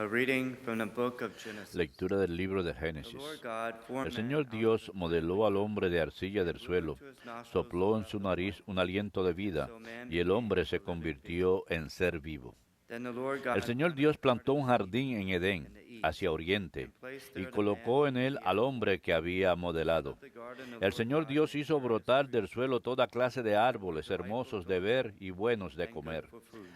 A reading from the book of Genesis. Lectura del libro de The Génesis. Lord God formed El man Señor out of Dios the modeló al hombre de arcilla del suelo, sopló en su nariz un aliento de vida, y el hombre se convirtió en ser vivo. Then the Lord God El Señor Dios plantó un jardín en Edén, hacia oriente, y colocó en él al hombre que había modelado. El Señor Dios hizo brotar del suelo toda clase de árboles hermosos de ver y buenos de comer.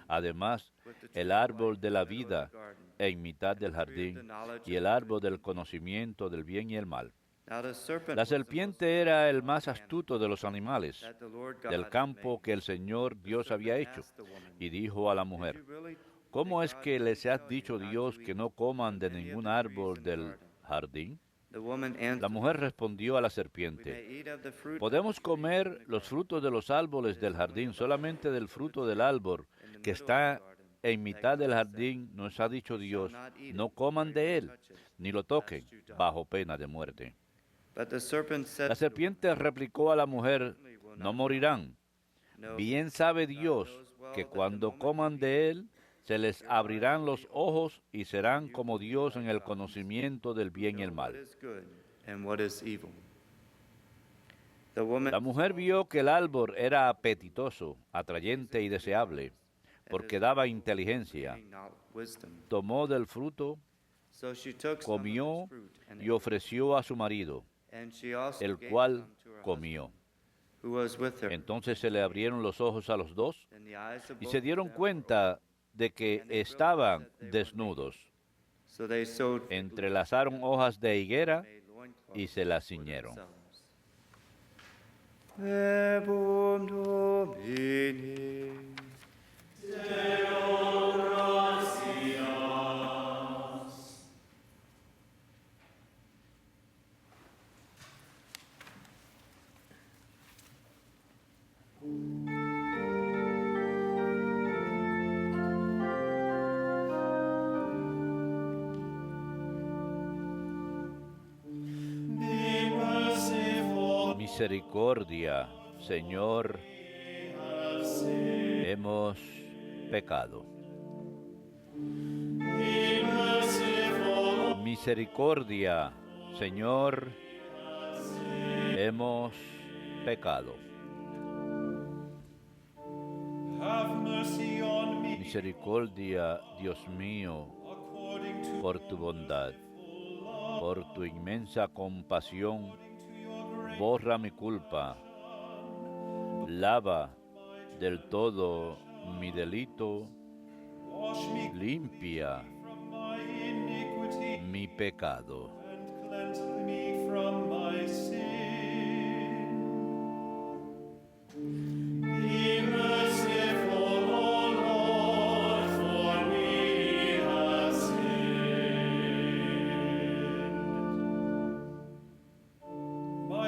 Además, el árbol de la vida en mitad del jardín y el árbol del conocimiento del bien y el mal. La serpiente era el más astuto de los animales del campo que el Señor Dios había hecho, y dijo a la mujer: ¿Cómo es que les ha dicho Dios que no coman de ningún árbol del jardín? La mujer respondió a la serpiente: Podemos comer los frutos de los árboles del jardín, solamente del fruto del árbol que está en mitad del jardín nos ha dicho Dios, no coman de él, ni lo toquen, bajo pena de muerte. La serpiente replicó a la mujer: No morirán. Bien sabe Dios que cuando coman de él, se les abrirán los ojos y serán como Dios en el conocimiento del bien y el mal. La mujer vio que el árbol era apetitoso, atrayente y deseable, porque daba inteligencia. Tomó del fruto, comió y ofreció a su marido, el cual comió. Entonces se le abrieron los ojos a los dos y se dieron cuenta de que estaban desnudos. Entrelazaron hojas de higuera y se las ciñeron. Misericordia, Señor, hemos pecado. Misericordia, Señor, hemos pecado. Misericordia, Dios mío, por tu bondad, por tu inmensa compasión, borra mi culpa, lava del todo mi delito, limpia mi pecado.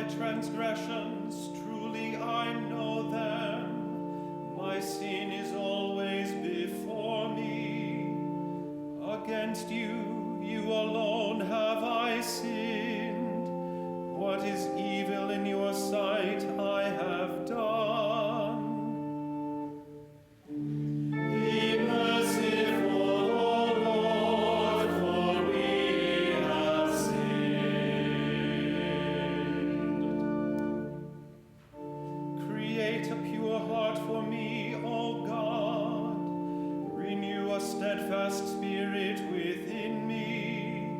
Transgressions, truly I know them. My sin is always before me. Against you, you alone have I sinned. What is evil in your sight I have done. Be merciful, O Lord, for we have Create a pure heart for me, O God. Renew a steadfast spirit within me.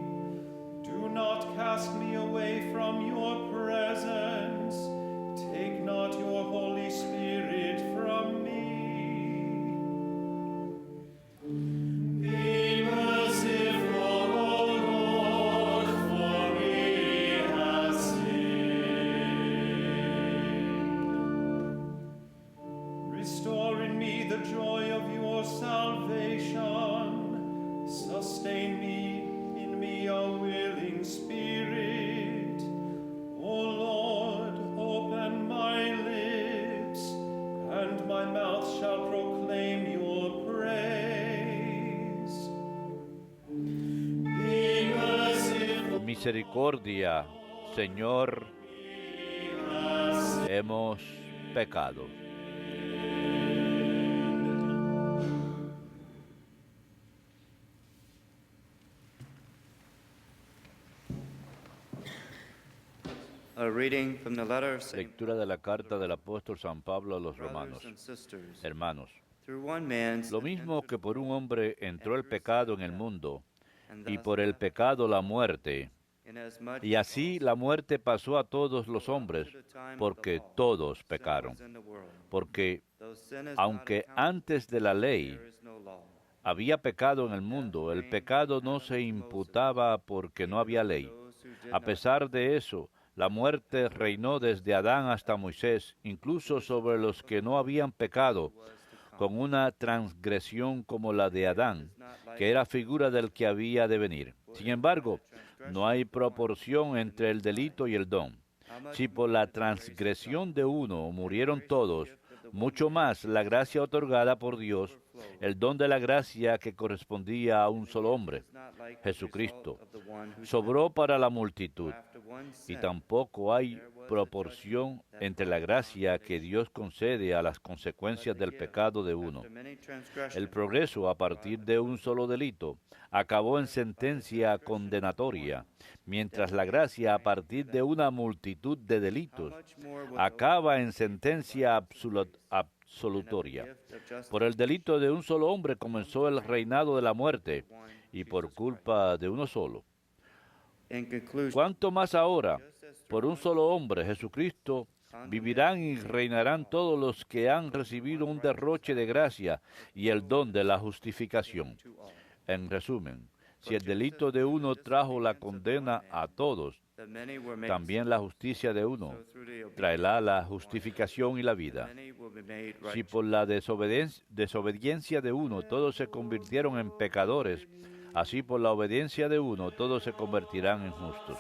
Do not cast me away from your presence. Take not your Holy Spirit from me. Be merciful, O Lord, for we have sinned. Restore in me the joy of your salvation. Sustain in me a willing spirit. O Lord, open my lips, and my mouth shall proclaim your praise. Be merciful. Misericordia, Señor, hemos pecado. A reading from the letter of St. Lectura de la carta del apóstol San Pablo a los romanos. Brothers and sisters, Hermanos, through one man lo mismo que por un hombre entró el pecado en el mundo, and y thus por el death, pecado la muerte, inasmuch y así la muerte pasó a todos los hombres, porque todos pecaron. as in the world, Porque though sin is not aunque accounted, antes de la ley there is no law. había pecado en el mundo, el pecado no se imputaba porque no había ley. Those who did A not pesar de eso, la muerte reinó desde Adán hasta Moisés, incluso sobre los que no habían pecado, con una transgresión como la de Adán, que era figura del que había de venir. Sin embargo, no hay proporción entre el delito y el don. Si por la transgresión de uno murieron todos, mucho más la gracia otorgada por Dios, el don de la gracia que correspondía a un solo hombre, Jesucristo, sobró para la multitud. Y tampoco hay proporción entre la gracia que Dios concede a las consecuencias del pecado de uno. El progreso a partir de un solo delito acabó en sentencia condenatoria, mientras la gracia a partir de una multitud de delitos acaba en sentencia absolutoria. Por el delito de un solo hombre comenzó el reinado de la muerte, y por culpa de uno solo. ¿Cuánto más ahora, por un solo hombre, Jesucristo, vivirán y reinarán todos los que han recibido un derroche de gracia y el don de la justificación? En resumen, si el delito de uno trajo la condena a todos, también la justicia de uno traerá la justificación y la vida. Si por la desobediencia de uno todos se convirtieron en pecadores, así por la obediencia de uno todos se convertirán en justos.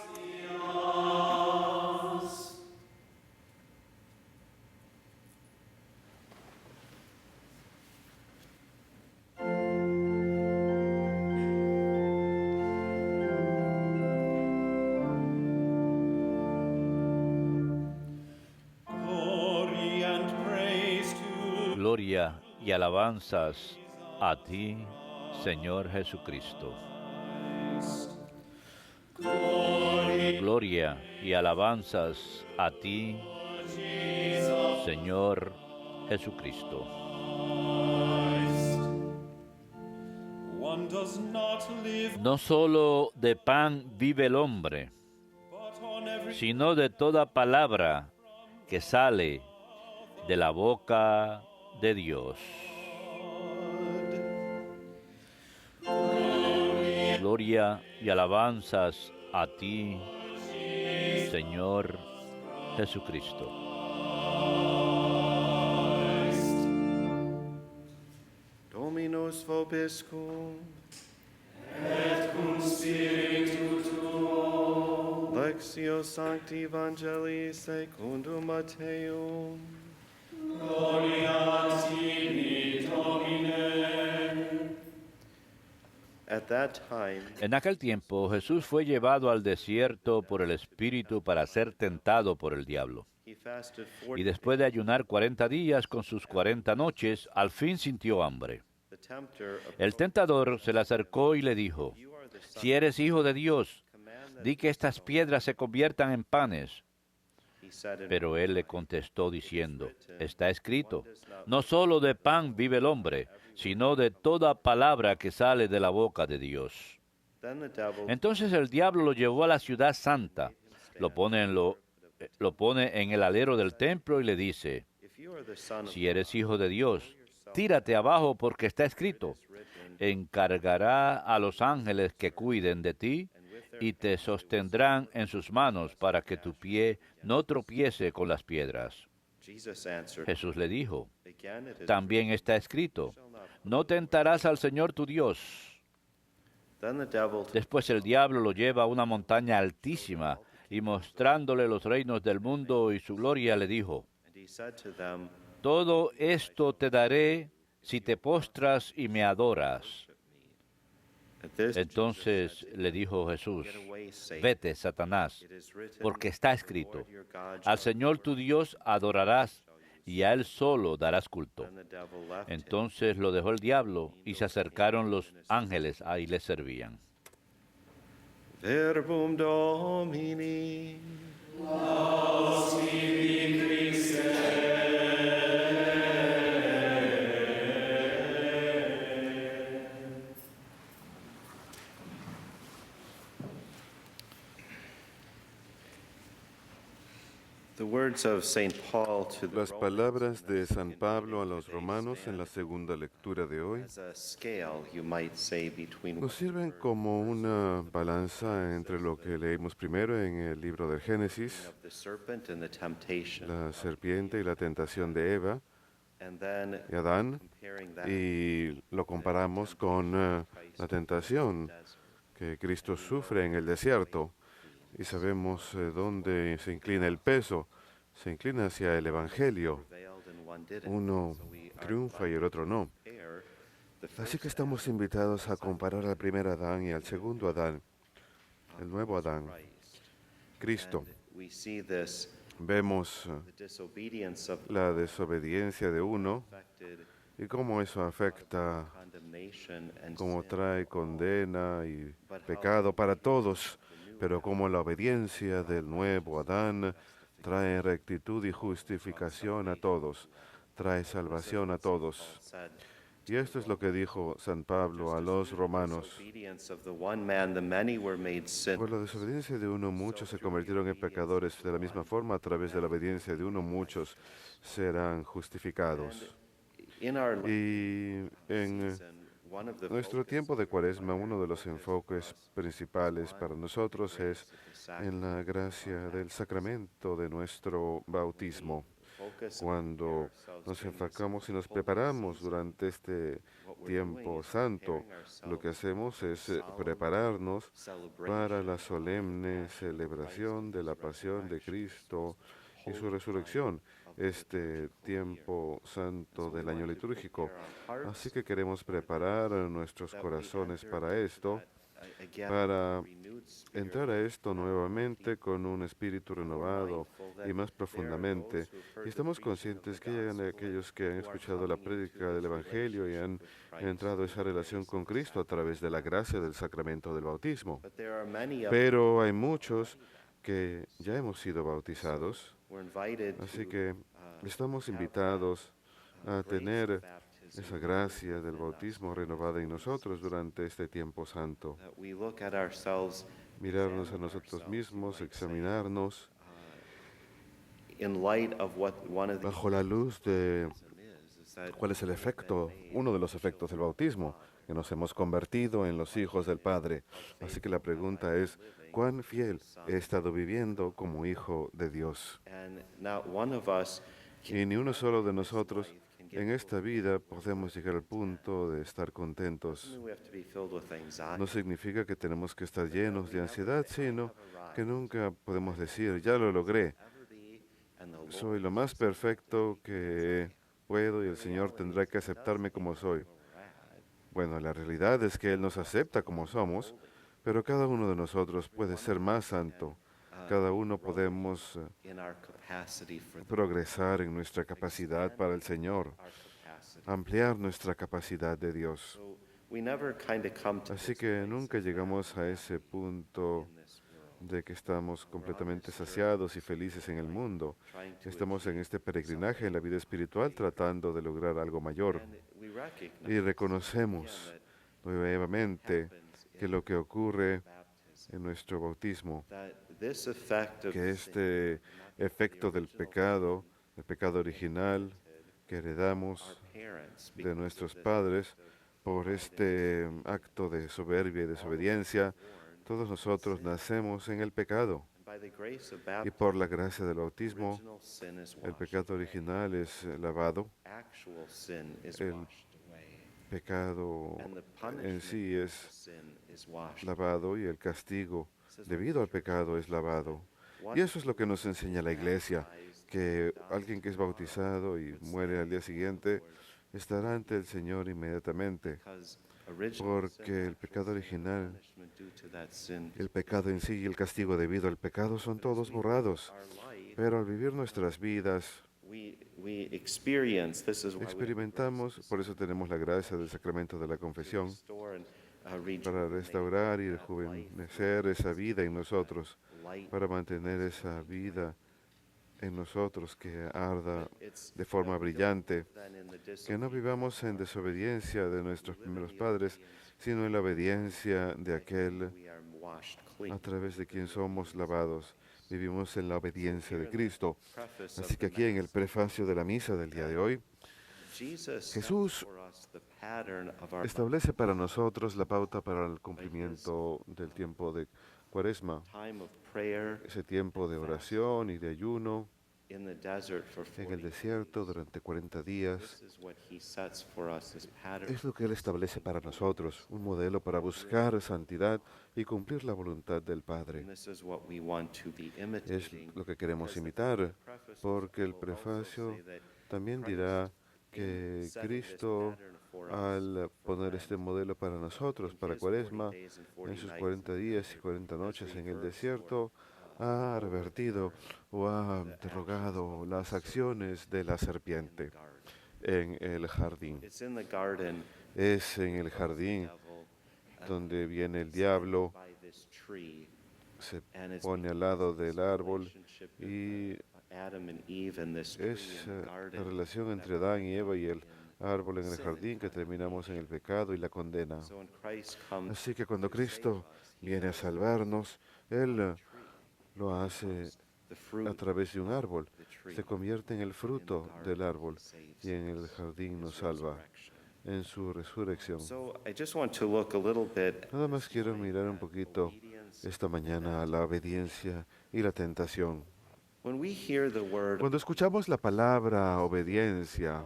Glory and praise to Gloria y alabanzas a ti, Señor Jesucristo. Gloria y alabanzas a ti, Señor Jesucristo. one does not live No solo de pan vive el hombre, but on every sino de toda palabra que sale de la boca de Dios. Gloria y alabanzas a ti, Señor Jesucristo. Dominus vobiscum. Lectio Sancti Evangelii secundum Matteum. At that time, En aquel tiempo Jesús fue llevado al desierto por el Espíritu para ser tentado por el diablo. he fasted Y 40 después de ayunar 40 días con sus 40 noches, al fin sintió hambre. The tempter El tentador se le acercó y le dijo, You are the Son. si eres hijo de Dios, Command that di que estas piedras se conviertan en panes. he said in Pero él le contestó diciendo, está escrito, no solo de pan vive el hombre, sino de toda palabra que sale de la boca de Dios. Then the devil Entonces el diablo lo llevó a la ciudad santa, lo pone en el alero del templo y le dice, if you are the Son of si eres hijo de Dios, tírate abajo porque está escrito, encargará a los ángeles que cuiden de ti y te sostendrán en sus manos para que tu pie no tropiece con las piedras. Jesus answered, Jesús le dijo, Again it is también está escrito, no tentarás al Señor tu Dios. Then the devil took Después el diablo lo lleva a una montaña altísima y mostrándole los reinos del mundo y su gloria le dijo, and he said to them, todo esto te daré si te postras y me adoras. At this Entonces le dijo Jesús, Get away, Satan. vete, Satanás, It is written, porque está escrito, Lord your God al shall Señor tu Dios adorarás y a Él solo darás culto. Then the devil left him. Entonces lo dejó el diablo y se acercaron los ángeles y le servían. Verbum Domini. The words of Saint Paul to the Las palabras de San Pablo a los romanos en la segunda lectura de hoy as a scale, you might say, between nos sirven como una balanza entre lo que leímos primero en el libro del Génesis, of the serpent and the temptation, la serpiente y la tentación de Eva and then y Adán, comparing that y lo comparamos con la tentación que Cristo sufre en el desierto. Y sabemos dónde se inclina el peso, se inclina hacia el Evangelio. prevailed and one didn't. Uno triunfa y el otro no. Compare the Así first que estamos invitados a comparar al primer Adán y al segundo Adán, el nuevo Adán, Cristo. we see this Vemos the disobedience of la desobediencia de uno affected y cómo eso afecta, condemnation and cómo sin. trae condena y pecado para todos, pero cómo la obediencia del nuevo Adán trae rectitud y justificación a todos, trae salvación a todos. Said, Y esto es lo que dijo San Pablo a los romanos. disobedience of the one man, the many were made sin. Por la desobediencia de uno, muchos se convirtieron en pecadores. De la misma forma, a través de la obediencia de uno, muchos serán justificados. In our Y en season, one of the nuestro tiempo de Cuaresma, uno de los enfoques principales para nosotros es en la gracia del sacramento de nuestro bautismo. focus Cuando nos enfocamos y nos preparamos durante este tiempo santo, lo que hacemos es prepararnos para la solemne celebración de la pasión de Cristo y su resurrección, este tiempo santo del año litúrgico. Así que queremos preparar nuestros corazones para esto, para entrar a esto nuevamente con un espíritu renovado y más profundamente. Y estamos conscientes que hay aquellos que han escuchado la prédica del Evangelio y han entrado a esa relación con Cristo a través de la gracia del sacramento del bautismo. But there are many of Pero hay muchos que ya hemos sido bautizados, were invited así to que estamos invitados a tener esa gracia del bautismo renovada en nosotros durante este tiempo santo. that we look at ourselves Mirarnos a nosotros mismos, examinarnos in light of what one of the bajo la luz de is that cuál es el efecto, uno de los efectos del bautismo, que nos hemos convertido en los hijos del Padre. Así que la pregunta es, ¿cuán fiel he estado viviendo como hijo de Dios? and not one of us Y ni uno solo de nosotros en esta vida podemos llegar al punto de estar contentos. we have to be filled with anxiety. No significa que tenemos que estar llenos de ansiedad, sino que nunca podemos decir, ya lo logré, And the Lord soy lo más perfecto que puedo y el Señor tendrá que aceptarme como soy. Bueno, la realidad es que Él nos acepta como somos, pero cada uno de nosotros puede ser más santo. Cada uno podemos in our capacity for progresar en nuestra capacidad para el Señor, our capacity. ampliar nuestra capacidad de Dios. So we never kind of come to Así que nunca llegamos a ese punto this world de que estamos completamente saciados y felices en el mundo. trying to Estamos en este peregrinaje en la vida espiritual tratando de lograr algo mayor. and we recognize Y reconocemos nuevamente que lo que ocurre baptism en nuestro bautismo, that this effect of que este efecto del pecado original que heredamos parents de nuestros padres por este acto de soberbia y desobediencia, todos nosotros nacemos en el pecado. by the grace of Y baptism por la gracia del bautismo, original sin is el washed pecado away. original es lavado, Actual sin is el washed away pecado and the en punishment sí of es sin is washed lavado y el castigo debido al pecado es lavado. Y eso es lo que nos enseña la iglesia, que alguien que es bautizado y muere al día siguiente estará ante el Señor inmediatamente, because original sin porque el pecado original, punishment due to that sin el pecado en sí y el castigo debido al pecado son todos borrados. our life Pero al vivir nuestras vidas, we experience this is why we experimentamos, por eso tenemos la gracia del sacramento de la confesión, restore and para restaurar y rejuvenecer esa vida en nosotros, para mantener esa vida en nosotros que arda de forma brillante, que no vivamos en desobediencia de nuestros primeros padres, sino en la obediencia de aquel a través de quien somos lavados. Vivimos en la obediencia de Cristo. Así que aquí en el prefacio de la misa del día de hoy, Jesús establece para nosotros la pauta para el cumplimiento del tiempo de Cuaresma, ese tiempo de oración y de ayuno en el desierto durante 40 días. Es lo que Él establece para nosotros, un modelo para buscar santidad y cumplir la voluntad del Padre. Es lo que queremos imitar, porque el prefacio también dirá que Cristo, al poner este modelo para nosotros, para Cuaresma, en sus 40 días y 40 noches en el desierto, ha revertido o ha derogado las acciones de la serpiente en el jardín. Es en el jardín donde viene el diablo, se pone al lado del árbol y es la relación entre Adán y Eva y el árbol en el jardín que terminamos en el pecado y la condena. Así que cuando Cristo viene a salvarnos, Él lo hace a través de un árbol, se convierte en el fruto del árbol y en el jardín nos salva en su resurrección. Nada más quiero mirar un poquito esta mañana a la obediencia y la tentación. Cuando escuchamos la palabra obediencia,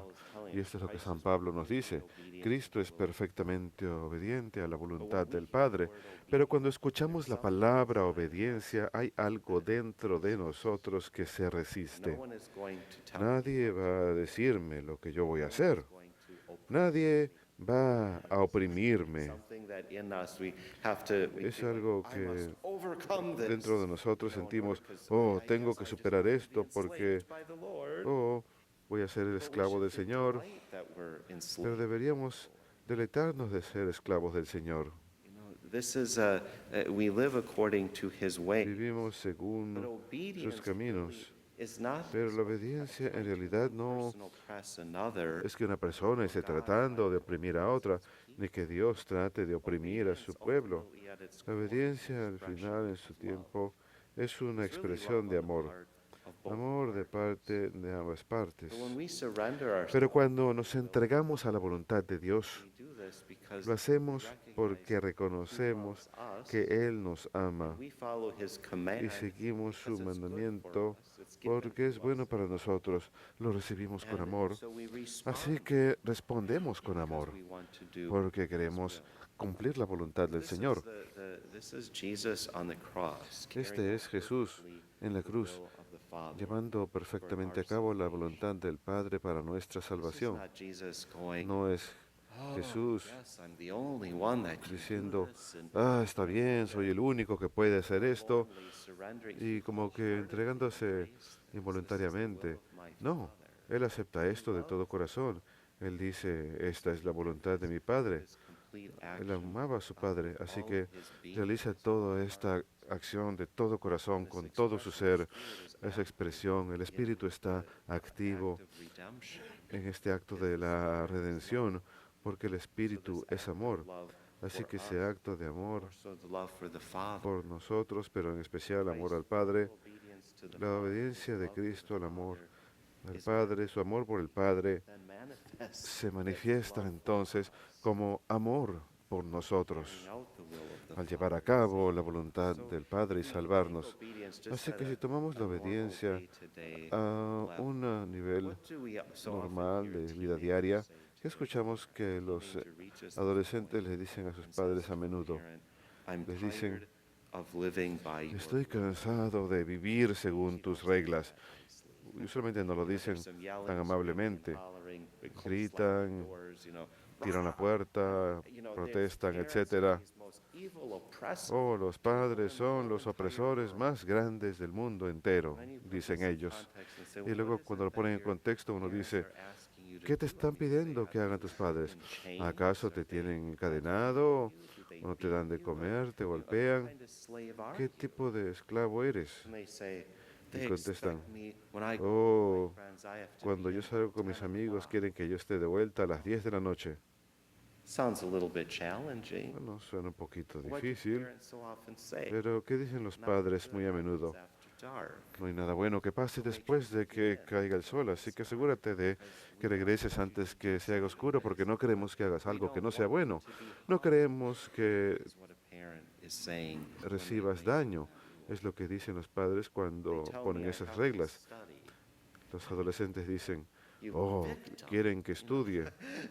y esto es lo que San Pablo nos dice, Cristo es perfectamente obediente a la voluntad del Padre, pero cuando escuchamos la palabra obediencia hay algo dentro de nosotros que se resiste. Nadie va a decirme lo que yo voy a hacer. Nadie va a oprimirme. Es algo que dentro de nosotros sentimos, oh, tengo que superar esto porque, oh, voy a ser el esclavo del Señor. Pero deberíamos deleitarnos de ser esclavos del Señor. Vivimos según sus caminos. Pero la obediencia en realidad no es que una persona esté tratando de oprimir a otra, ni que Dios trate de oprimir a su pueblo. La obediencia al final en su tiempo es una expresión de amor. Amor de parte de ambas partes. Pero cuando nos entregamos a la voluntad de Dios, lo hacemos porque reconocemos que Él nos ama y seguimos su mandamiento porque es bueno para nosotros. Lo recibimos con amor. Así que respondemos con amor porque queremos cumplir la voluntad del Señor. Este es Jesús en la cruz, llevando perfectamente a cabo la voluntad del Padre para nuestra salvación. No es Jesús diciendo, está bien, soy el único que puede hacer esto, y como que entregándose involuntariamente. No, Él acepta esto de todo corazón. Él dice, esta es la voluntad de mi Padre. Él amaba a su Padre, así que realiza toda esta acción de todo corazón, con todo su ser, esa expresión. El Espíritu está activo en este acto de la redención, porque el Espíritu es amor. Así que ese acto de amor por nosotros, pero en especial amor al Padre, la obediencia de Cristo al amor al Padre, su amor por el Padre, se manifiesta entonces como amor por nosotros, al llevar a cabo la voluntad del Padre y salvarnos. Así que si tomamos la obediencia a un nivel normal de vida diaria, ¿qué escuchamos que los adolescentes le dicen a sus padres a menudo? Les dicen, estoy cansado de vivir según tus reglas. Usualmente no lo dicen tan amablemente. Gritan, tiran la puerta, protestan, etc. Oh, los padres son los opresores más grandes del mundo entero, dicen ellos. Y luego cuando lo ponen en contexto uno dice, ¿qué te están pidiendo que hagan tus padres? ¿Acaso te tienen encadenado o no te dan de comer, te golpean. ¿Qué tipo de esclavo eres? Y contestan, oh, cuando yo salgo con mis amigos quieren que yo esté de vuelta a las 10 de la noche. Sounds a little bit challenging. Bueno, suena un poquito What do difícil, parents so often say? pero ¿qué dicen los padres muy a menudo? After dark. No hay nada bueno que pase después de que caiga el sol, así que asegúrate de que regreses antes que se haga oscuro, porque no queremos que hagas algo que no sea bueno. No queremos que Is what a parent is saying when they recibas make daño. Es lo que dicen los padres cuando They tell ponen me I esas have to reglas. study. Los adolescentes dicen, You oh, victim. quieren que estudie.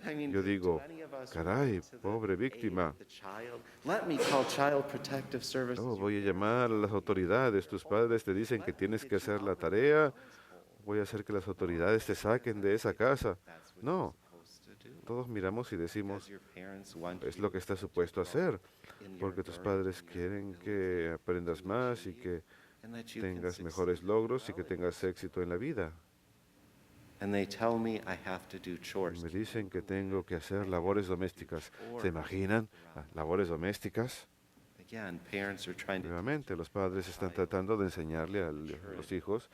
I mean, Yo digo, to any of us who caray, went to the pobre aid of víctima. the child, let me call Child Protective Services. Oh, Your voy a parents llamar a tell las you autoridades. Tus padres te dicen que let me tienes get que you hacer out la of the tarea. household. Voy a hacer que las autoridades te saquen de esa casa. That's what No, you're supposed to do. todos miramos y Because decimos, your parents want es you lo que estás to supuesto a grow hacer, in your porque tus learning, padres in your quieren ability que aprendas to más y achieve, que and that you can tengas mejores succeed logros y que well in tengas life. éxito en la vida. And they tell me I have to do Y chores. me Can you dicen que believe tengo it? que I hacer have labores to do domésticas. chores ¿Se imaginan? around. Labores domésticas. Again, parents are trying to Nuevamente, los padres están child tratando de enseñarle a los hijos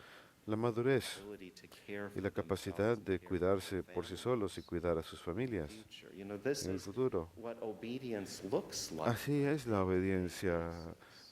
la madurez ability to care y for la capacidad themselves and de care for cuidarse their por sí families solos y in cuidar a the sus familias future. You know, this en el is futuro. what obedience looks like. Así es la obediencia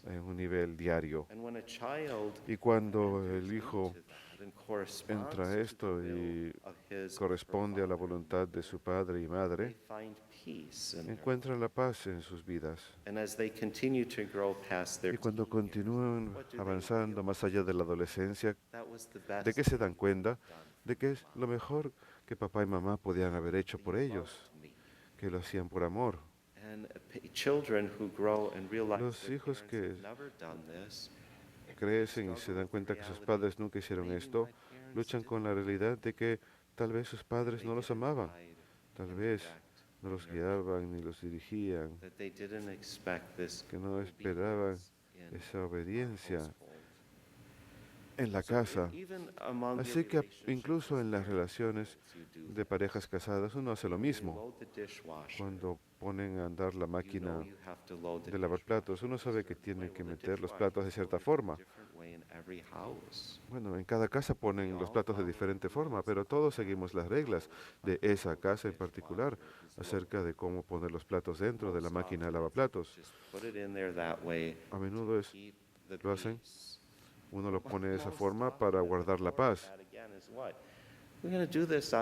en un nivel diario. And when a child Y cuando enters el hijo into that and corresponds entra a to the esto y will of his corresponde a la father and voluntad de mother, su padre y they madre, find peace in their encuentran la paz en sus vidas. And as they continue to grow past their Y cuando teen years, continúan what do they avanzando más allá de la adolescencia, that was the best ¿de qué se dan thing cuenta? done De que es lo mejor que papá y mamá podían haber hecho por They ellos, loved me. que lo hacían por amor. And children who grow and realize Los their hijos parents que have never done this, crecen y se dan cuenta que sus padres nunca hicieron esto, luchan con la realidad de que tal vez sus padres no los amaban, tal vez no los guiaban ni los dirigían, that they didn't expect this que no esperaban obedience in esa obediencia household. en la So casa. even among your Así que relationships incluso as en las parents, relaciones you do de parejas casadas uno hace lo When you mismo. load the dishwasher, Cuando ponen a andar la you máquina know you have to load the de lavar platos, dishwasher uno a sabe que certain tiene way. que Well, the meter los dishwasher platos de is cierta loaded a forma. different way in every house. Bueno, en cada casa ponen We los all platos de follow diferente the forma, rules pero of todos that seguimos las house reglas de on esa how the casa en dishwasher particular is acerca loaded. de cómo poner los platos dentro de la Most máquina de often, lavaplatos. just put it in there that way A menudo to keep the lo hacen. peace. Uno lo pone de esa Most forma often, para at the guardar la core of paz. that again is what? We're going to do this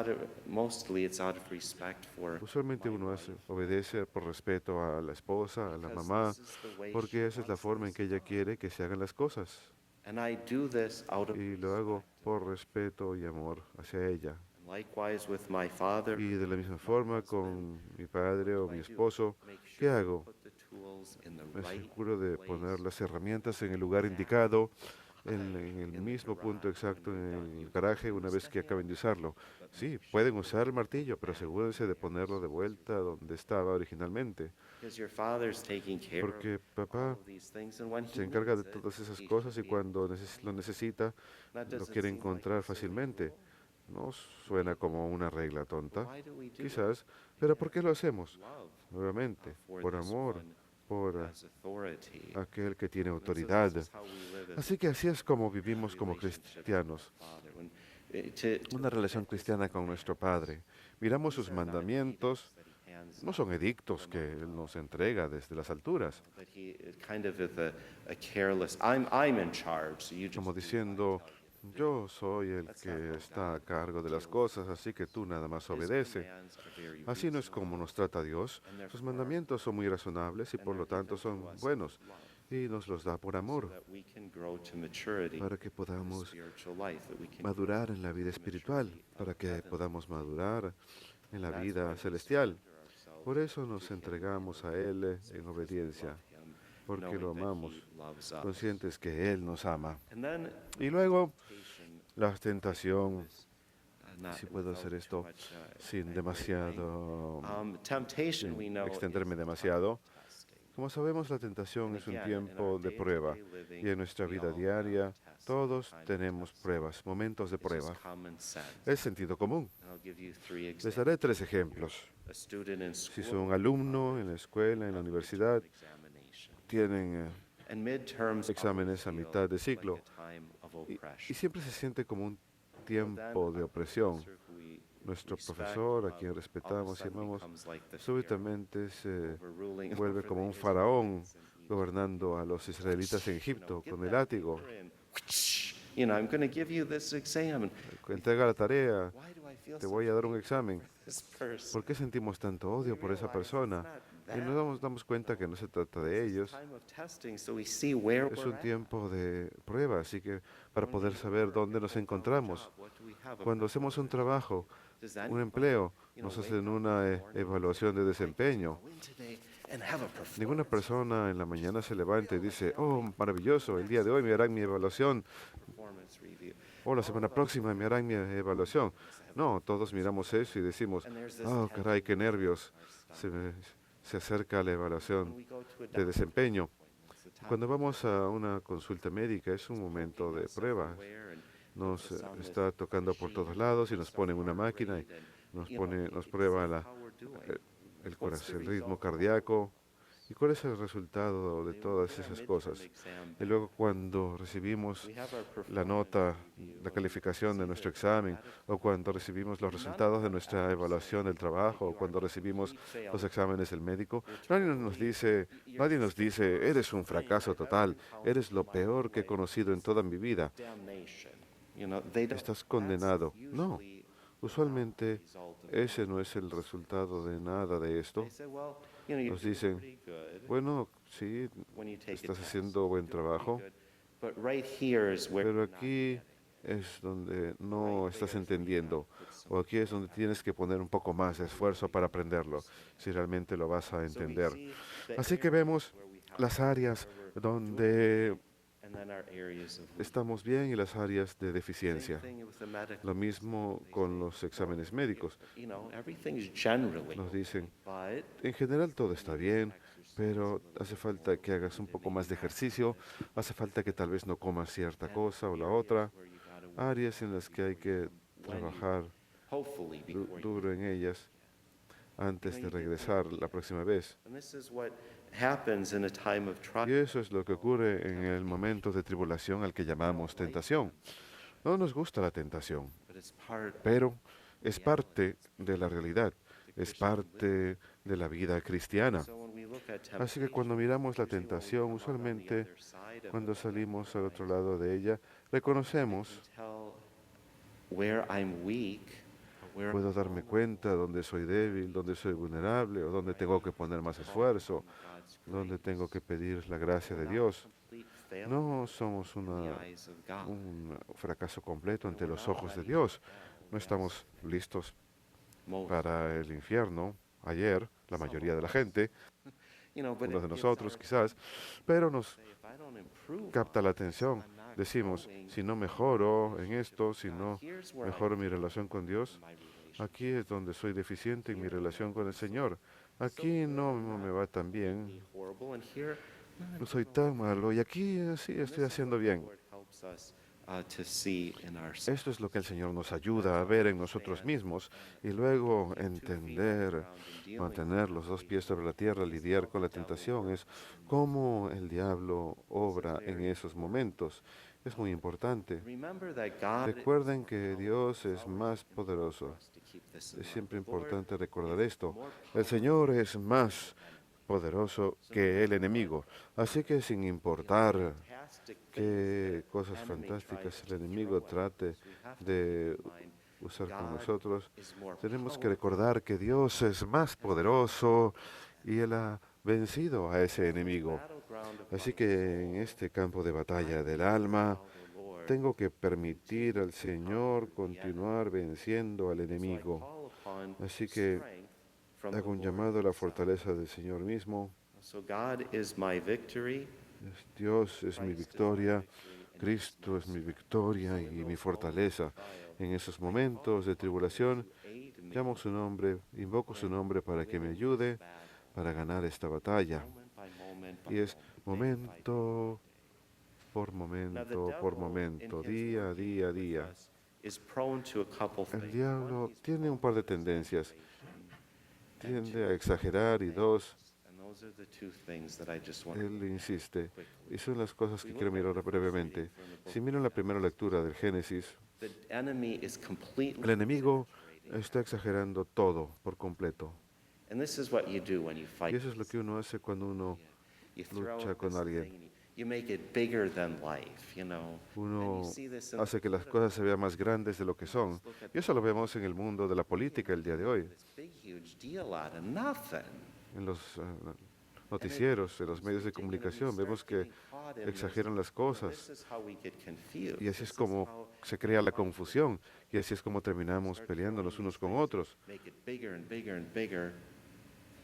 mostly it's out of respect for Usualmente my uno wife, obedece por respeto a la esposa, a la because mamá, this is the way she porque esa es la wants forma en this que ella done. quiere que se hagan las cosas. And I do this out of Y lo hago respect. por respeto y amor hacia ella. Likewise with my father. Y de la misma forma con mi padre o mi esposo, Make ¿qué sure hago? you put the tools in the Me right aseguro de place. poner las herramientas en el lugar indicado, en el mismo punto exacto en el garaje una vez que acaben de usarlo. Sí, pueden usar el martillo, pero asegúrense de ponerlo de vuelta donde estaba originalmente, Because your father's taking care of porque all papá of these things, and when he se encarga de needs it, todas esas he cosas y should be cuando able to find lo it. necesita, That lo doesn't quiere seem like encontrar a silly fácilmente. rule. No suena como una regla tonta, Why do we do it? quizás, pero ¿por qué lo hacemos? Love Nuevamente, for por this amor, one por has authority. aquel que tiene And so autoridad. this is how we live as Así que así es como vivimos como relationship with cristianos, the Father. To una relación cristiana con nuestro Padre. Miramos sus mandamientos, no son edictos que Él nos entrega desde las alturas, That he kind of is a careless. I'm in charge, so you just como do what I diciendo, tell you to do. yo soy el que está a cargo de las cosas, así que tú nada más His obedece. commands are very Así no es como reasonable, nos trata Dios. and Sus therefore, mandamientos son muy razonables y and por lo they're tanto given to son us buenos with love, y nos los da por so amor that we can grow to maturity para que in the podamos spiritual life, that we can madurar grow en la to vida the espiritual, maturity of para que heaven. podamos madurar en la That's vida why we celestial. surrender ourselves Por eso to nos him entregamos in a Él obedience, en because we obediencia, love him, porque knowing lo that amamos, he loves us. conscientes que Él nos ama. And then Y luego, temptation, la tentación, not si puedo hacer without too esto much, sin elaborating. demasiado, Temptation, we sin know, extenderme is demasiado, testing. Como sabemos, la tentación es un tiempo de prueba y en nuestra vida diaria todos tenemos pruebas, momentos de prueba. Es sentido común. Les daré 3 ejemplos. Si son un alumno en la escuela, en la universidad, tienen exámenes a mitad de ciclo y siempre se siente como un tiempo de opresión. Nuestro profesor, a quien respetamos y amamos, súbitamente se vuelve como un faraón gobernando a los israelitas en Egipto con el látigo. Entrega la tarea, te voy a dar un examen. ¿Por qué sentimos tanto odio por esa persona? Y nos damos cuenta que no se trata de ellos. Es un tiempo de prueba, así que para poder saber dónde nos encontramos. Cuando hacemos un trabajo, un empleo, nos hacen una evaluación de desempeño. Ninguna persona en la mañana se levanta y dice, oh, maravilloso, el día de hoy me harán mi evaluación, o la semana próxima me harán mi evaluación. No, todos miramos eso y decimos, oh, caray, qué nervios, se acerca la evaluación de desempeño. Cuando vamos a una consulta médica es un momento de prueba. Nos está tocando por todos lados y nos ponen una máquina y nos prueba el ritmo cardíaco. ¿Y cuál es el resultado de todas esas cosas? Y luego cuando recibimos la nota, la calificación de nuestro examen, o cuando recibimos los resultados de nuestra evaluación del trabajo, o cuando recibimos los exámenes del médico, nadie nos dice, eres un fracaso total, eres lo peor que he conocido en toda mi vida. Estás condenado. No, usualmente ese no es el resultado de nada de esto. Nos dicen, bueno, sí, estás haciendo buen trabajo, pero aquí es donde no estás entendiendo, o aquí es donde tienes que poner un poco más de esfuerzo para aprenderlo, si realmente lo vas a entender. Así que vemos las áreas donde estamos bien y las áreas de deficiencia. Lo mismo con los exámenes médicos. Nos dicen, en general todo está bien, pero hace falta que hagas un poco más de ejercicio, hace falta que tal vez no comas cierta cosa o la otra. Áreas en las que hay que trabajar duro en ellas antes de regresar la próxima vez. Y eso es lo que ocurre en el momento de tribulación al que llamamos tentación. No nos gusta la tentación, pero es parte de la realidad, es parte de la vida cristiana. Así que cuando miramos la tentación, usualmente cuando salimos al otro lado de ella, reconocemos, puedo darme cuenta dónde soy débil, dónde soy vulnerable, o dónde tengo que poner más esfuerzo, dónde tengo que pedir la gracia de Dios. No somos un fracaso completo ante los ojos de Dios. No estamos listos para el infierno ayer, la mayoría de la gente, unos de nosotros quizás, pero nos capta la atención. Decimos, si no mejoro en esto, si no mejoro mi relación con Dios, aquí es donde soy deficiente en mi relación con el Señor. Aquí no me va tan bien, no soy tan malo y aquí sí estoy haciendo bien. Esto es lo que el Señor nos ayuda a ver en nosotros mismos y luego entender, mantener los 2 pies sobre la tierra, lidiar con la tentación, es cómo el diablo obra en esos momentos. Es muy importante. Recuerden que Dios es más poderoso. Es siempre importante recordar esto. El Señor es más poderoso que el enemigo. Así que sin importar qué cosas fantásticas el enemigo trate de usar con nosotros, tenemos que recordar que Dios es más poderoso y Él ha vencido a ese enemigo. Así que en este campo de batalla del alma, tengo que permitir al Señor continuar venciendo al enemigo. Así que hago un llamado a la fortaleza del Señor mismo. Dios es mi victoria, Cristo es mi victoria y mi fortaleza. En esos momentos de tribulación, llamo su nombre, invoco su nombre para que me ayude para ganar esta batalla. y es momento por momento, día a día a día. El diablo tiene un par de tendencias. Tiende a exagerar y dos, él insiste. Y son las cosas que quiero mirar brevemente. Si miran la primera lectura del Génesis, el enemigo está exagerando todo por completo. Y eso es lo que uno hace cuando uno lucha con alguien. Uno hace que las cosas se vean más grandes de lo que son. Y eso lo vemos en el mundo de la política el día de hoy. En los noticieros, en los medios de comunicación, vemos que exageran las cosas. Y así es como se crea la confusión. Y así es como terminamos peleando los unos con otros.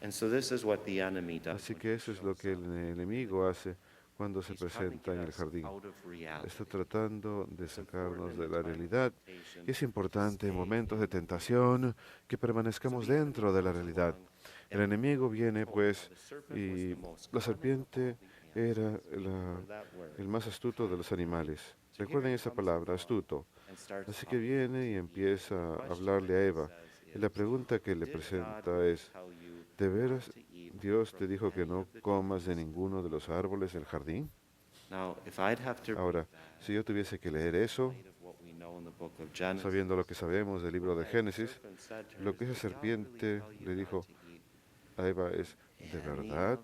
Así que eso es lo que el enemigo hace cuando se presenta en el jardín. Está tratando de sacarnos de la realidad. Y es importante en momentos de tentación que permanezcamos dentro de la realidad. El enemigo viene, pues, y la serpiente era el más astuto de los animales. Recuerden esa palabra, astuto. Así que viene y empieza a hablarle a Eva. Y la pregunta que le presenta es, ¿de veras Dios te dijo que no comas de ninguno de los árboles del jardín? Ahora, si yo tuviese que leer eso, sabiendo lo que sabemos del libro de Génesis, lo que esa serpiente le dijo a Eva es, ¿de verdad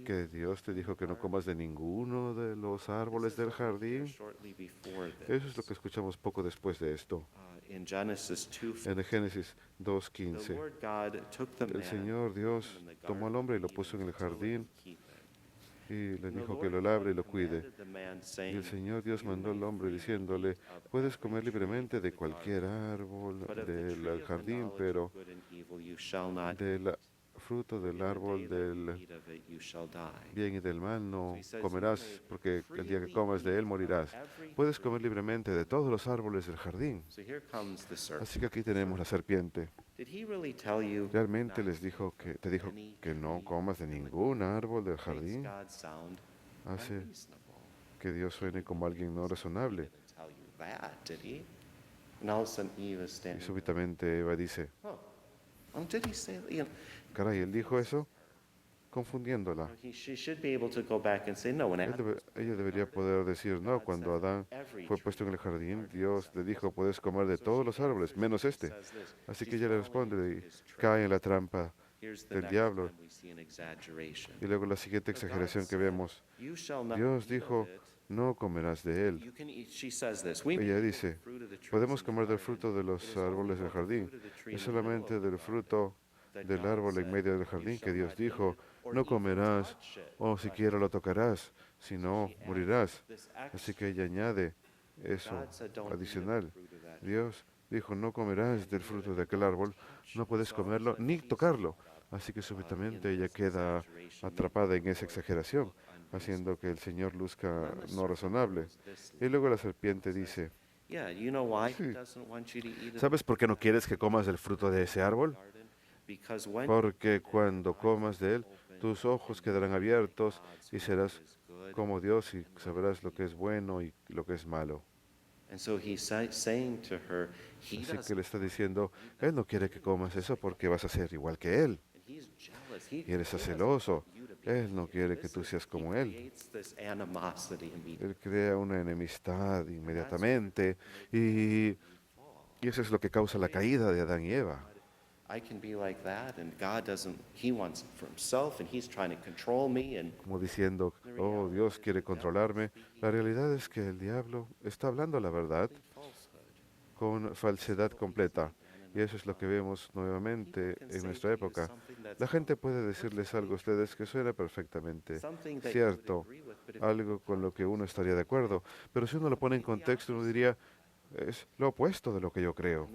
que Dios te dijo que no comas de ninguno de los árboles del jardín? Eso es lo que escuchamos poco después de esto. En el Génesis 2:15, el Señor Dios tomó al hombre y lo puso en el jardín y le dijo que lo labre y lo cuide. Y el Señor Dios mandó al hombre diciéndole, puedes comer libremente de cualquier árbol del jardín, pero del fruto del árbol del bien y del mal no comerás, porque el día que comas de él morirás. Puedes comer libremente de todos los árboles del jardín. Así que aquí tenemos la serpiente. ¿Realmente te dijo que no comas de ningún árbol del jardín? Hace que Dios suene como alguien no razonable. Y súbitamente Eva dice, caray, ¿él dijo eso? Confundiéndola. Ella debería poder decir, no, cuando Adán fue puesto en el jardín, Dios le dijo, puedes comer de todos los árboles, menos este. Así que ella le responde y cae en la trampa del diablo. Y luego la siguiente exageración que vemos, Dios dijo, no comerás de él. Ella dice, podemos comer del fruto de los árboles del jardín, es solamente del fruto del árbol en medio del jardín que Dios dijo, no comerás, o siquiera lo tocarás, si no, morirás. Así que ella añade eso adicional. Dios dijo, no comerás del fruto de aquel árbol, no puedes comerlo ni tocarlo. Así que súbitamente ella queda atrapada en esa exageración, haciendo que el Señor luzca no razonable. Y luego la serpiente dice, sí, ¿sabes por qué no quieres que comas del fruto de ese árbol? Porque cuando comas de él, tus ojos quedarán abiertos y serás como Dios y sabrás lo que es bueno y lo que es malo. Así que le está diciendo, Él no quiere que comas eso porque vas a ser igual que Él. Y Él está celoso. Él no quiere que tú seas como Él. Él crea una enemistad inmediatamente y eso es lo que causa la caída de Adán y Eva. Como diciendo, oh, Dios quiere controlarme. La realidad es que el diablo está hablando la verdad con falsedad completa. Y eso es lo que vemos nuevamente en nuestra época. La gente puede decirles algo a ustedes que suena perfectamente cierto, algo con lo que uno estaría de acuerdo. Pero si uno lo pone en contexto, uno diría, es lo opuesto de lo que yo creo.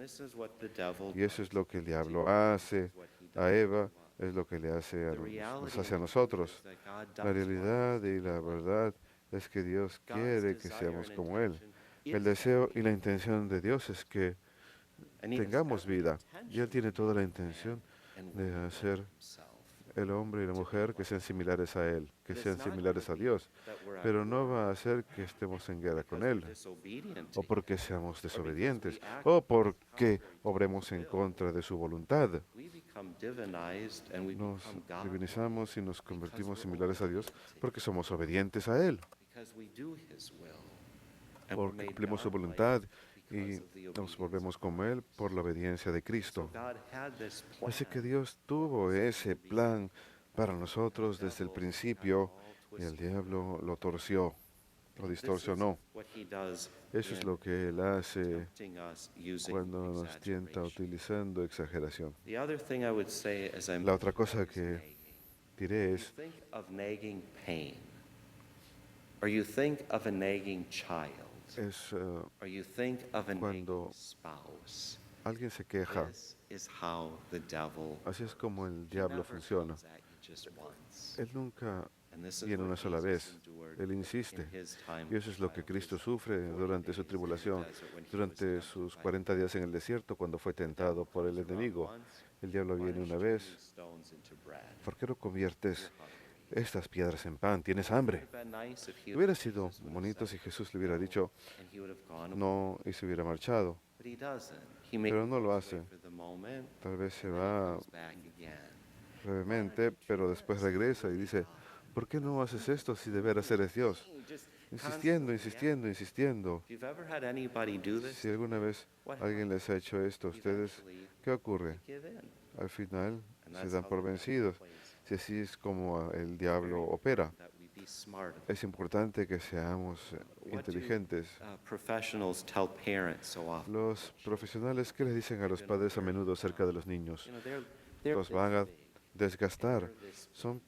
Y eso es lo que el diablo hace a Eva, es lo que nos hace a nosotros. La realidad y la verdad es que Dios quiere que seamos como Él. El deseo y la intención de Dios es que tengamos vida. Y Él tiene toda la intención de hacer el hombre y la mujer que sean similares a Él, que But it's sean not similares a gonna be Dios, that we're at pero no war va a hacer que estemos en guerra con because Él, we're disobedient o to porque Him, seamos or because desobedientes, we act o porque contrary to obremos His en will. contra de su voluntad. We become divinized and we Nos become godly divinizamos y nos convertimos we're similares a Dios obedient to porque somos obedientes a Él, because we do His will. And we're porque made cumplimos su godlike voluntad y because of the nos obedience volvemos of como Él Christ. por la obediencia de So Cristo. God had this Así que plan Dios tuvo ese plan para nosotros desde el principio y el diablo lo torció, lo This is distorsionó. what he does Eso es in lo que Él hace tempting us using cuando nos tienta exaggeration. utilizando exageración. The other thing I would say as I'm La otra cosa que nagging, diré you es, think of nagging pain, or you think of a nagging child, or you think of a nagging cuando spouse. alguien se queja, This is how the devil así es como el he diablo never funciona. comes at you just once. Él nunca And this is viene what una sola Jesus vez, endured Él in insiste. his time Y eso es lo que of Cristo trial, sufre 40 durante su days in the tribulación, desert when he was durante tempted sus by 40 días en el desierto, cuando fue the devil tentado por el comes around enemigo. once, El diablo why viene don't una you turn vez. these stones into bread? ¿Por qué no conviertes You're hungry. estas piedras en pan? ¿Tienes It would hambre? have been nice if he Hubiera would- sido Jesus would have bonito said si Jesús le hubiera dicho and he would have gone away. no y se hubiera marchado. But he doesn't. He makes Pero no lo his way hace. for the moment, Tal vez se and then he va comes back again. brevemente, pero después regresa y dice, ¿por qué no haces esto si de veras eres Dios? Just Insistiendo, constantly, insistiendo, insistiendo. If you've ever had anybody do this, Si alguna vez alguien les ha hecho esto a ustedes, eventually ¿qué ocurre? give in. Al final And se that's dan how por the devil vencidos. plays. Si así es como el diablo opera. That we be smart. Es importante que seamos What do, inteligentes. professionals tell parents so often? Los profesionales, ¿qué les dicen a los padres a menudo acerca de los niños? You know, they're Los this van a big, desgastar. they're this Son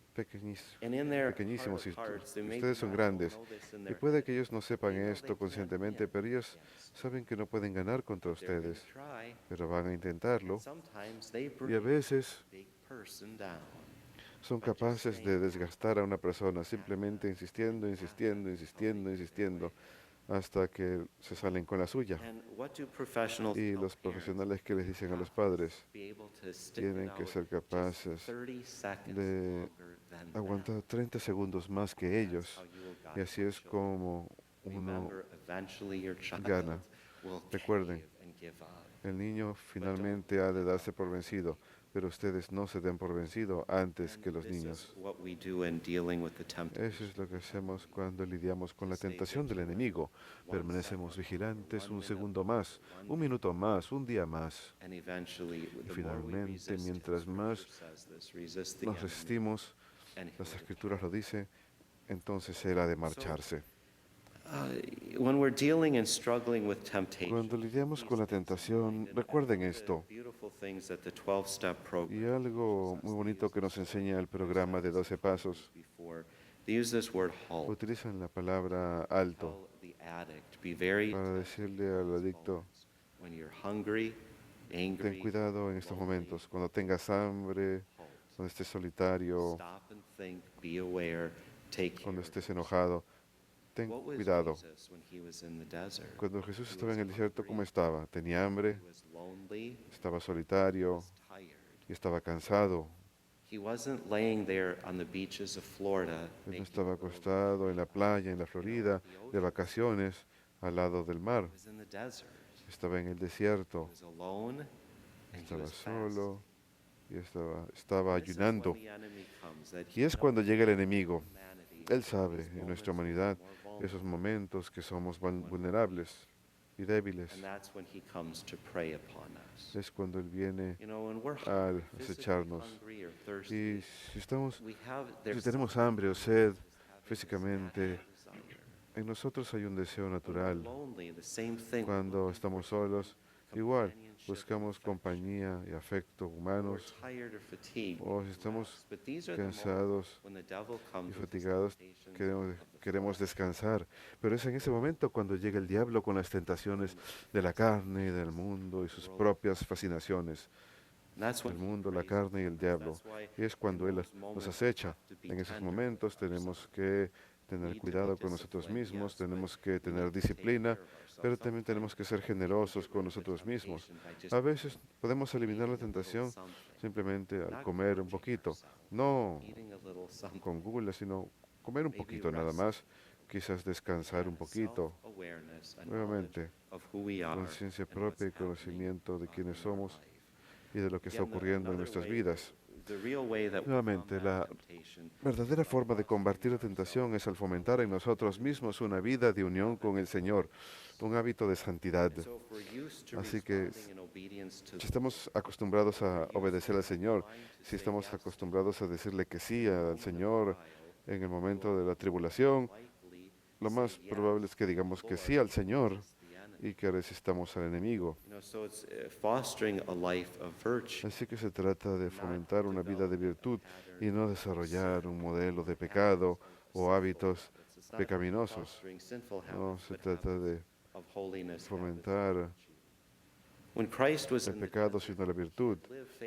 and in their pequeñísimos y heart of hearts, they maybe ustedes son not grandes. know this in Y their puede head, que ellos no sepan they know they esto can't conscientemente, win pero ellos against. saben que no pueden ganar contra They're gonna ustedes, try. pero van a intentarlo. Sometimes they Y bring a veces a big person down. son capaces de desgastar a una persona simplemente insistiendo, insistiendo, insistiendo, insistiendo, hasta que se salen con la suya. And what do professionals Y tell los parents? profesionales que les dicen a los padres, Be able to stick tienen it que out ser just capaces 30 seconds de longer than them. aguantar 30 segundos más que That's ellos. how you will guide Y así your es children. como uno, Remember, eventually your child gana. will Recuerden, cave and give up. el niño finalmente ha de darse por vencido, pero ustedes no se den por vencido antes And que los this is niños. what we do in dealing with the temptation. Eso es lo que hacemos cuando lidiamos con la tentación del enemigo. Permanecemos vigilantes un segundo más, un minuto más, un día más. And eventually, the more we finalmente, resist, mientras Scripture más says this, resist the nos enemy, resistimos, and he las will escrituras lo dicen, entonces él ha de marcharse. when we're dealing and struggling with temptation, Cuando lidiamos these con la things in tentación, mind, and recuerden one of the esto. beautiful things that the 12-step program Y algo teaches muy us, bonito que nos enseña el programa de 12 pasos, before, they use this word halt. utilizan la palabra alto Tell the addict, be very para decirle al adicto, when you're hungry, angry, ten cuidado en estos lonely, momentos, cuando tengas hambre, halt. cuando estés solitario, Stop and think, be aware, take care. cuando of estés yourself. enojado, ten What was cuidado. Jesus when he was in the desert? Cuando Jesús He estaba en was el desierto, ¿cómo hungry, estaba? Tenía hambre, he was lonely, estaba he solitario was tired. y estaba cansado. He wasn't laying there on the beaches of Florida. Él no making estaba a little acostado en la playa, en la Florida, the de ocean. vacaciones, al lado del mar. He was in the desert. Estaba en el He desierto, was alone and he estaba was solo fasting. y estaba This is when ayunando. the enemy comes, that Y he es cuando knows llega el enemigo. humanity, Él sabe these en nuestra moments humanidad when we're vulnerable. esos momentos que somos vulnerables y débiles. And that's when he comes to prey upon us. Es cuando Él viene You know, when we're al hungry, physically acecharnos. hungry or thirsty, Y si estamos, we have, si there's tenemos something hambre o about sed us having this físicamente, natural desire. en nosotros hay un deseo When we're natural. lonely, the same thing. Cuando Looking estamos for solos, igual companionship, buscamos affection. compañía y afecto When we're humanos. tired or fatigued, O we si estamos relax. But these are the moments cansados when the devil comes y with his fatigados, temptations queremos, of the queremos flesh. descansar. Pero es en ese momento cuando llega el diablo con las tentaciones de la carne y del mundo y sus propias fascinaciones. And that's when El he mundo, la preys carne y el upon us. diablo. That's why Y es cuando in Él those nos moments we acecha. have to be En esos tender momentos with tenemos ourselves. que tener cuidado con nosotros mismos, tenemos que tener disciplina, pero también tenemos que ser generosos con nosotros mismos. A veces podemos eliminar la tentación simplemente al comer un poquito, no con gula, sino comer un poquito nada más, quizás descansar un poquito. Nuevamente, conciencia propia y conocimiento de quiénes somos y de lo que está ocurriendo en nuestras vidas. Nuevamente, la verdadera forma de combatir la tentación es al fomentar en nosotros mismos una vida de unión con el Señor, un hábito de santidad. Así que si estamos acostumbrados a obedecer al Señor, si estamos acostumbrados a decirle que sí al Señor en el momento de la tribulación, lo más probable es que digamos que sí al Señor y que resistamos al enemigo. Así que se trata de fomentar una vida de virtud y no desarrollar un modelo de pecado o hábitos pecaminosos. No se trata de fomentar el pecado, sino la virtud.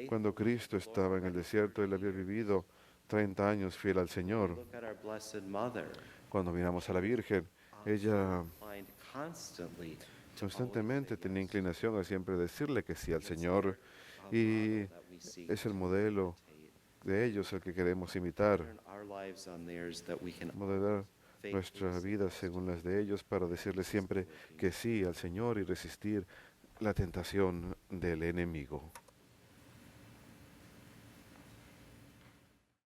Cuando Cristo estaba en el desierto, Él había vivido 30 años fiel al Señor. Cuando miramos a la Virgen, ella constantemente tenía inclinación a siempre decirle que sí al Señor, y es el modelo de ellos el que queremos imitar, modelar nuestra vida según las de ellos para decirle siempre que sí al Señor y resistir la tentación del enemigo.